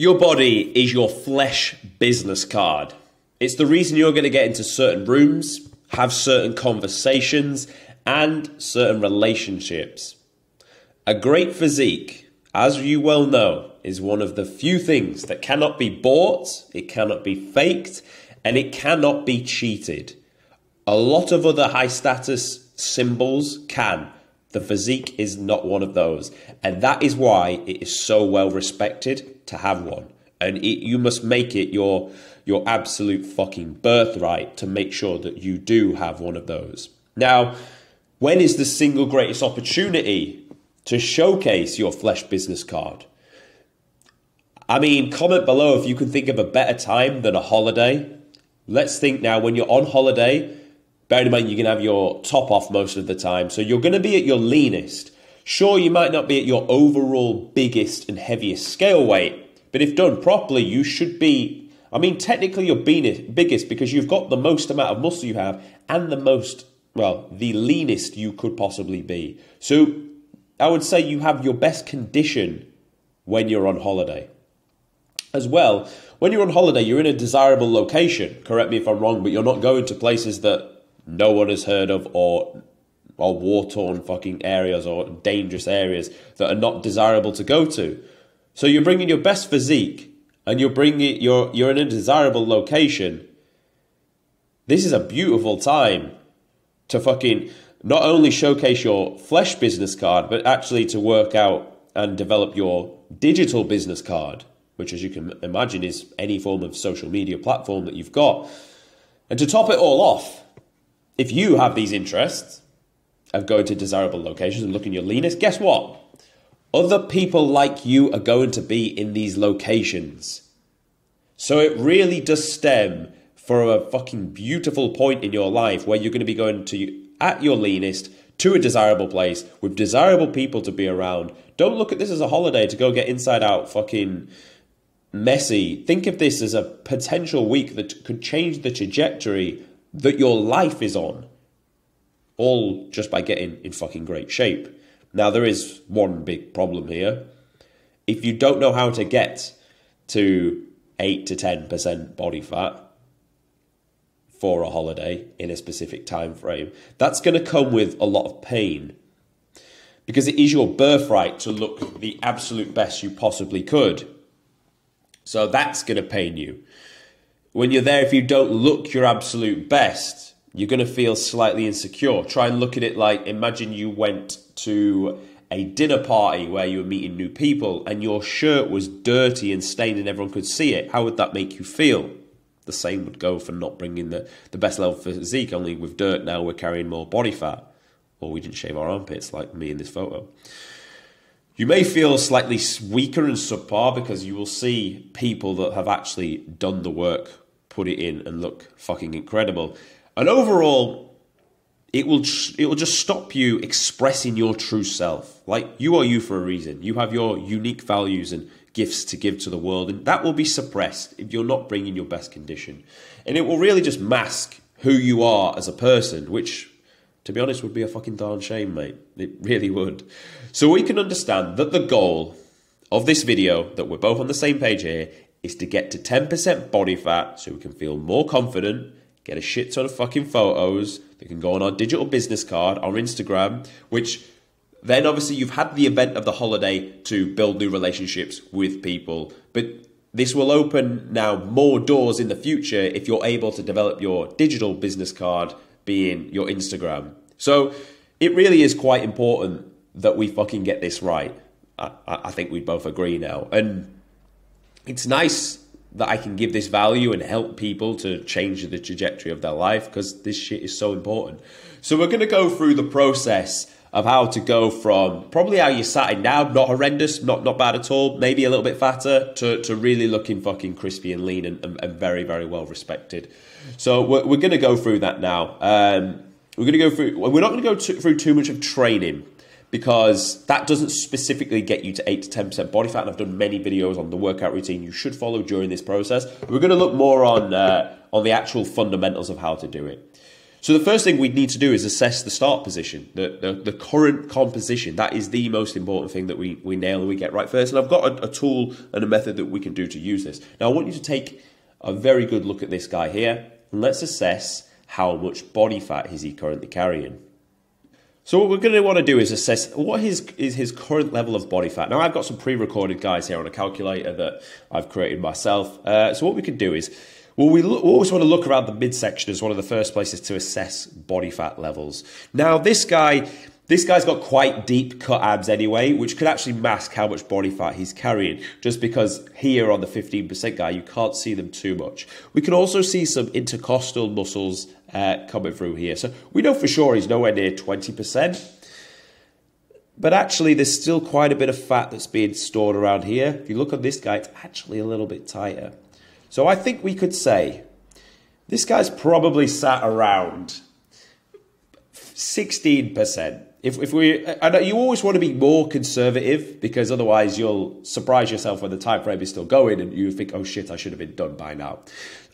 Your body is your flesh business card. It's the reason you're going to get into certain rooms, have certain conversations, and certain relationships. A great physique, as you well know, is one of the few things that cannot be bought, it cannot be faked, and it cannot be cheated. A lot of other high status symbols can. The physique is not one of those. And that is why it is so well respected to have one. And you must make it your absolute fucking birthright to make sure that you do have one of those. Now, when is the single greatest opportunity to showcase your flesh business card? I mean, comment below if you can think of a better time than a holiday. Let's think now, when you're on holiday, bear in mind, you can have your top off most of the time. So you're going to be at your leanest. Sure, you might not be at your overall biggest and heaviest scale weight, but if done properly, you should be, I mean, technically you're biggest because you've got the most amount of muscle you have and the most, well, the leanest you could possibly be. So I would say you have your best condition when you're on holiday. As well, when you're on holiday, you're in a desirable location. Correct me if I'm wrong, but you're not going to places that no one has heard of, or war-torn fucking areas or dangerous areas that are not desirable to go to. So you're bringing your best physique and you're in a desirable location. This is a beautiful time to fucking not only showcase your flesh business card, but actually to work out and develop your digital business card, which, as you can imagine, is any form of social media platform that you've got. And to top it all off, if you have these interests of going to desirable locations and looking your leanest, guess what? Other people like you are going to be in these locations. So it really does stem for a fucking beautiful point in your life where you're going to be going to, at your leanest, to a desirable place with desirable people to be around. Don't look at this as a holiday to go get inside out fucking messy. Think of this as a potential week that could change the trajectory that your life is on, all just by getting in fucking great shape. Now, there is one big problem here. If you don't know how to get to 8 to 10% body fat for a holiday in a specific time frame, that's going to come with a lot of pain, because it is your birthright to look the absolute best you possibly could. So that's going to pain you. When you're there, if you don't look your absolute best, you're going to feel slightly insecure. Try and look at it like, imagine you went to a dinner party where you were meeting new people and your shirt was dirty and stained and everyone could see it. How would that make you feel? The same would go for not bringing the best level physique, only with dirt now we're carrying more body fat. Or we didn't shave our armpits like me in this photo. You may feel slightly weaker and subpar because you will see people that have actually done the work, put it in, and look fucking incredible. And overall, it will just stop you expressing your true self. Like, you are you for a reason. You have your unique values and gifts to give to the world, and that will be suppressed if you're not bringing your best condition. And it will really just mask who you are as a person, which, to be honest, would be a fucking darn shame, mate. It really would. So we can understand that the goal of this video, that we're both on the same page here, is to get to 10% body fat so we can feel more confident, get a shit ton of fucking photos that can go on our digital business card, our Instagram, which then obviously you've had the event of the holiday to build new relationships with people. But this will open now more doors in the future if you're able to develop your digital business card being your Instagram. So it really is quite important that we fucking get this right. I think we both agree now. And it's nice that I can give this value and help people to change the trajectory of their life, because this shit is so important. So we're going to go through the process of how to go from probably how you're sat in now, not horrendous, not bad at all, maybe a little bit fatter, to really looking fucking crispy and lean and very, very well respected. So we're going to go through that now. We're not going to go through too much of training, because that doesn't specifically get you to 8 to 10% body fat. And I've done many videos on the workout routine you should follow during this process. We're going to look more on the actual fundamentals of how to do it. So the first thing we need to do is assess the start position, the current composition. That is the most important thing that we nail and we get right first. And I've got a tool and a method that we can do to use this. Now I want you to take a very good look at this guy here, and let's assess how much body fat is he currently carrying. So what we're going to want to do is assess what is his current level of body fat. Now I've got some pre-recorded guys here on a calculator that I've created myself. So what we can do is, we always want to look around the midsection as one of the first places to assess body fat levels. Now this guy's got quite deep cut abs anyway, which could actually mask how much body fat he's carrying, just because here on the 15% guy, you can't see them too much. We can also see some intercostal muscles coming through here. So we know for sure he's nowhere near 20%. But actually, there's still quite a bit of fat that's being stored around here. If you look at this guy, it's actually a little bit tighter. So I think we could say this guy's probably sat around 16%. I know you always want to be more conservative, because otherwise you'll surprise yourself when the time frame is still going and you think, oh shit, I should have been done by now.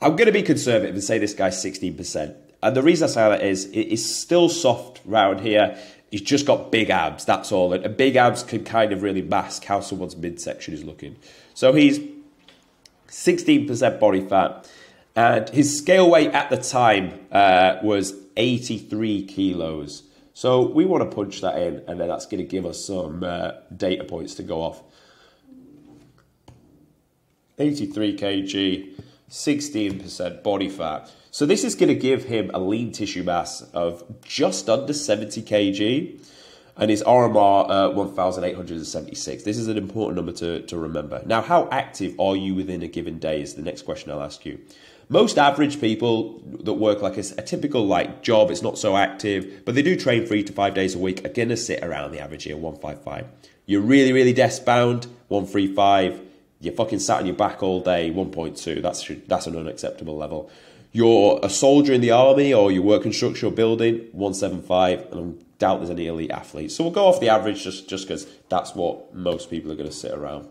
I'm going to be conservative and say this guy's 16%. And the reason I say that is it's still soft round here. He's just got big abs, that's all. And big abs can kind of really mask how someone's midsection is looking. So he's 16% body fat, and his scale weight at the time was 83 kilos. So we want to punch that in, and then that's going to give us some data points to go off. 83 kg, 16% body fat. So this is going to give him a lean tissue mass of just under 70 kg. And his RMR, 1,876. This is an important number to remember. Now, how active are you within a given day is the next question I'll ask you. Most average people that work like a typical job, it's not so active, but they do train 3 to 5 days a week, are going to sit around the average here, 155. You're really, really desk bound, 135. You're fucking sat on your back all day, 1.2. That's an unacceptable level. You're a soldier in the army, or you work construction or building, 175, and I doubt there's any elite athletes. So we'll go off the average just because that's what most people are going to sit around.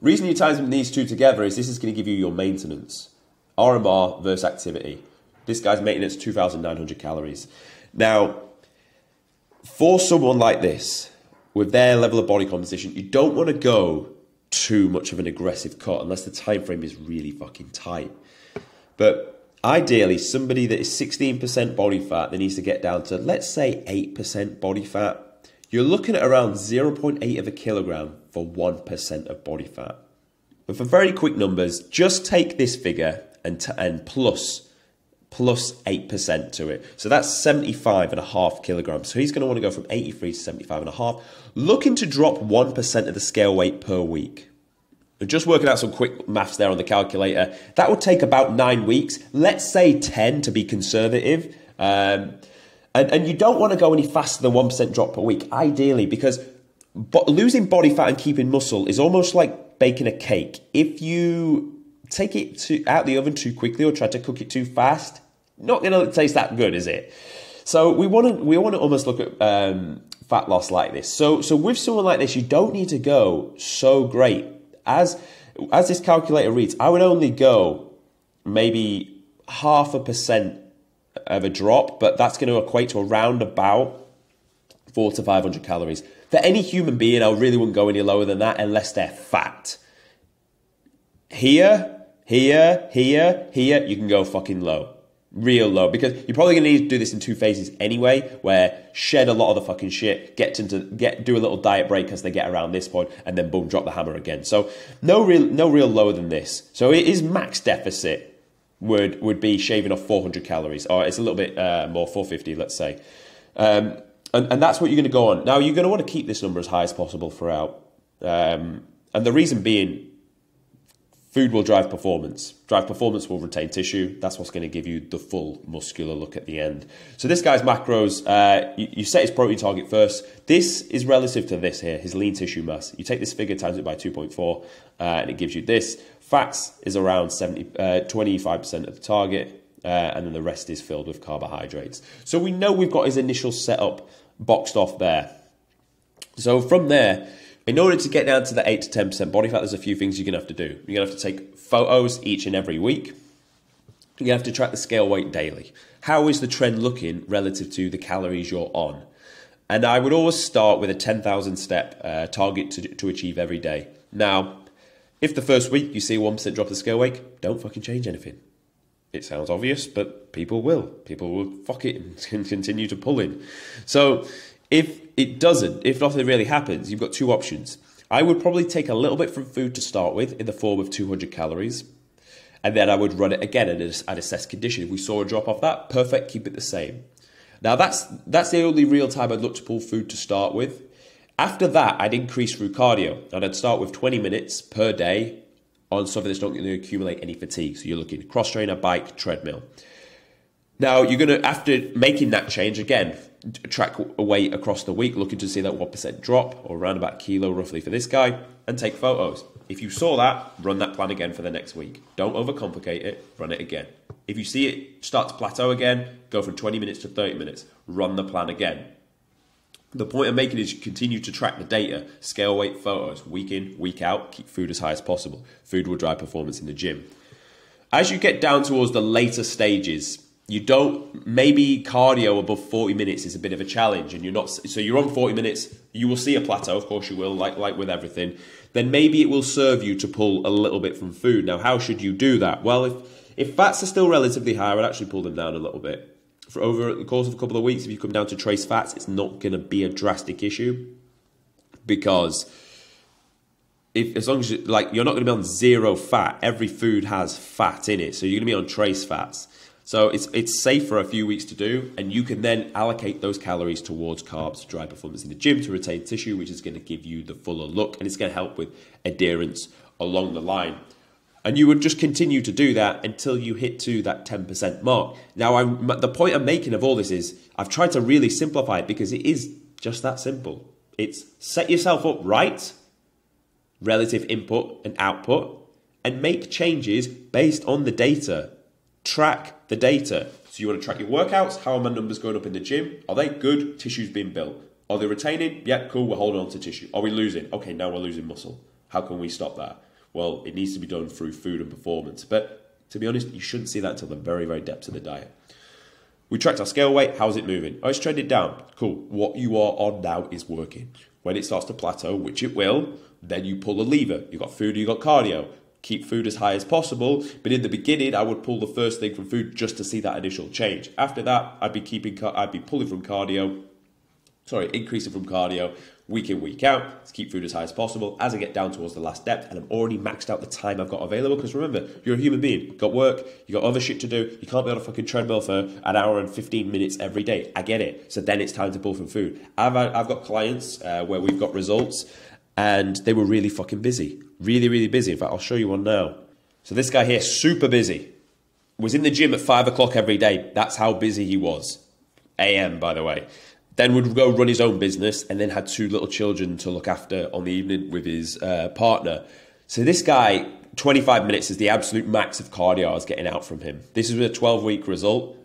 Reason you times these two together is this is going to give you your maintenance. RMR versus activity. This guy's maintenance, 2,900 calories. Now, for someone like this, with their level of body composition, you don't want to go too much of an aggressive cut unless the time frame is really fucking tight. But ideally, somebody that is 16% body fat that needs to get down to, let's say, 8% body fat. You're looking at around 0.8 of a kilogram for 1% of body fat. But for very quick numbers, just take this figure and plus 8% to it. So that's 75.5 kilograms. So he's going to want to go from 83 to 75.5, looking to drop 1% of the scale weight per week. Just working out some quick maths there on the calculator, that would take about 9 weeks. Let's say 10 to be conservative. And you don't want to go any faster than 1% drop per week, ideally, because losing body fat and keeping muscle is almost like baking a cake. If you take it out the oven too quickly or try to cook it too fast, not going to taste that good, is it? So we want to almost look at fat loss like this. So with someone like this, you don't need to go so great. As this calculator reads, I would only go maybe 0.5% of a drop, but that's going to equate to around about 400 to 500 calories. For any human being, I really wouldn't go any lower than that unless they're fat. Here, you can go fucking low. Real low, because you're probably going to need to do this in 2 phases anyway, where shed a lot of the fucking shit, do a little diet break as they get around this point, and then boom, drop the hammer again. So no real lower than this. So his max deficit would be shaving off 400 calories, or it's a little bit more, 450, let's say. And that's what you're going to go on. Now, you're going to want to keep this number as high as possible throughout. And the reason being, food will drive performance. Drive performance will retain tissue. That's what's going to give you the full muscular look at the end. So this guy's macros, you set his protein target first. This is relative to this here, his lean tissue mass. You take this figure, times it by 2.4, and it gives you this. Fats is around 25% of the target, and then the rest is filled with carbohydrates. So we know we've got his initial setup boxed off there. So from there, in order to get down to the 8 to 10% body fat, there's a few things you're going to have to do. You're going to have to take photos each and every week. you have to track the scale weight daily. How is the trend looking relative to the calories you're on? And I would always start with a 10,000 step target to achieve every day. Now, if the first week you see a 1% drop of the scale weight, don't fucking change anything. It sounds obvious, but people will. People will fuck it and continue to pull in. So if it doesn't, if nothing really happens, you've got two options. I would probably take a little bit from food to start with in the form of 200 calories. And then I would run it again at assessed condition. If we saw a drop off that, perfect, keep it the same. Now that's the only real time I'd look to pull food to start with. After that, I'd increase through cardio. And I'd start with 20 minutes per day on something that's not going to accumulate any fatigue. So you're looking at cross trainer, bike, treadmill. Now you're going to, after making that change, again, track weight across the week, looking to see that 1% drop, or around about a kilo roughly for this guy, and take photos. If you saw that, run that plan again for the next week. Don't overcomplicate it, run it again. If you see it start to plateau again, go from 20 minutes to 30 minutes, run the plan again. The point I'm making is you continue to track the data, scale weight photos, week in, week out, keep food as high as possible. Food will drive performance in the gym. As you get down towards the later stages, you don't, maybe cardio above 40 minutes is a bit of a challenge, and you're not, so you're on 40 minutes, you will see a plateau, of course you will, like with everything. Then maybe it will serve you to pull a little bit from food. Now, how should you do that? Well, if fats are still relatively high, I would actually pull them down a little bit. For over the course of a couple of weeks, if you come down to trace fats, it's not going to be a drastic issue, because as long as you're not going to be on zero fat, every food has fat in it, so you're going to be on trace fats. So it's safe for a few weeks to do, and you can then allocate those calories towards carbs to drive performance in the gym, to retain tissue, which is going to give you the fuller look, and it's going to help with adherence along the line. And you would just continue to do that until you hit to that 10% mark. Now, the point I'm making of all this is I've tried to really simplify it, because it is just that simple. It's set yourself up right, relative input and output, and make changes based on the data. Track the data. So you want to track your workouts. How are my numbers going up in the gym? Are they good? Tissue's being built. Are they retaining? Yeah, cool, we're holding on to tissue. Are we losing? Okay, now we're losing muscle. How can we stop that? Well, it needs to be done through food and performance. But to be honest, you shouldn't see that until the very, very depths of the diet. We tracked our scale weight. How's it moving? Oh, it's trended down. Cool. What you are on now is working. When it starts to plateau, which it will, then you pull a lever. You've got food, you've got cardio. Keep food as high as possible. But in the beginning, I would pull the first thing from food just to see that initial change. After that, I'd be pulling from cardio. Increasing from cardio week in, week out to keep food as high as possible. As I get down towards the last depth, and I'm already maxed out the time I've got available, because remember, you're a human being. You've got work, you've got other shit to do. You can't be on a fucking treadmill for an hour and 15 minutes every day. I get it. So then it's time to pull from food. I've got clients where we've got results, and they were really fucking busy. Really, really busy. In fact, I'll show you one now. So this guy here, super busy. Was in the gym at 5 o'clock every day. That's how busy he was. AM, by the way. Then would go run his own business, and then had 2 little children to look after on the evening with his partner. So this guy, 25 minutes is the absolute max of cardio I was getting out from him. This is a 12-week result.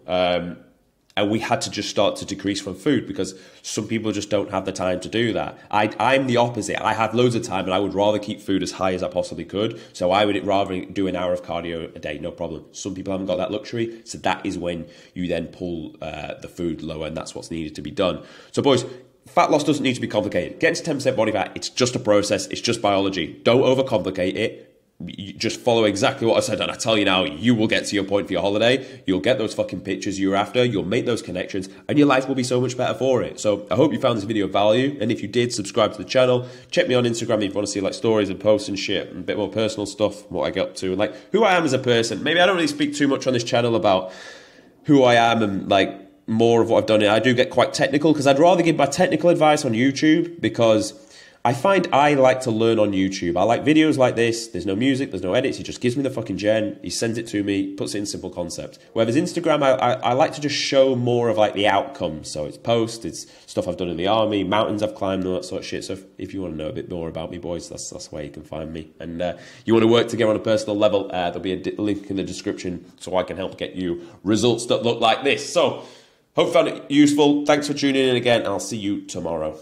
And we had to just start to decrease from food, because some people just don't have the time to do that. I'm the opposite. I have loads of time, and I would rather keep food as high as I possibly could. So I would rather do an hour of cardio a day, no problem. Some people haven't got that luxury. So that is when you then pull the food lower, and that's what's needed to be done. So boys, fat loss doesn't need to be complicated. Getting to 10% body fat, it's just a process. It's just biology. Don't overcomplicate it. You just follow exactly what I said, and I tell you now, you will get to your point for your holiday. You'll get those fucking pictures you're after. You'll make those connections, and your life will be so much better for it. So I hope you found this video of value, and if you did, subscribe to the channel. Check me on Instagram if you want to see like stories and posts and shit, and a bit more personal stuff, what I get up to, and like who I am as a person. Maybe I don't really speak too much on this channel about who I am and like more of what I've done. I do get quite technical, because I'd rather give my technical advice on YouTube, because I find I like to learn on YouTube. I like videos like this. There's no music, there's no edits. He just gives me the fucking gen. He sends it to me, puts it in simple concept. Whereas Instagram, I like to just show more of like the outcomes. So it's posts, it's stuff I've done in the army, mountains I've climbed, all that sort of shit. So if you want to know a bit more about me, boys, that's where you can find me. And you want to work together on a personal level, there'll be a link in the description so I can help get you results that look like this. So hope you found it useful. Thanks for tuning in again. I'll see you tomorrow.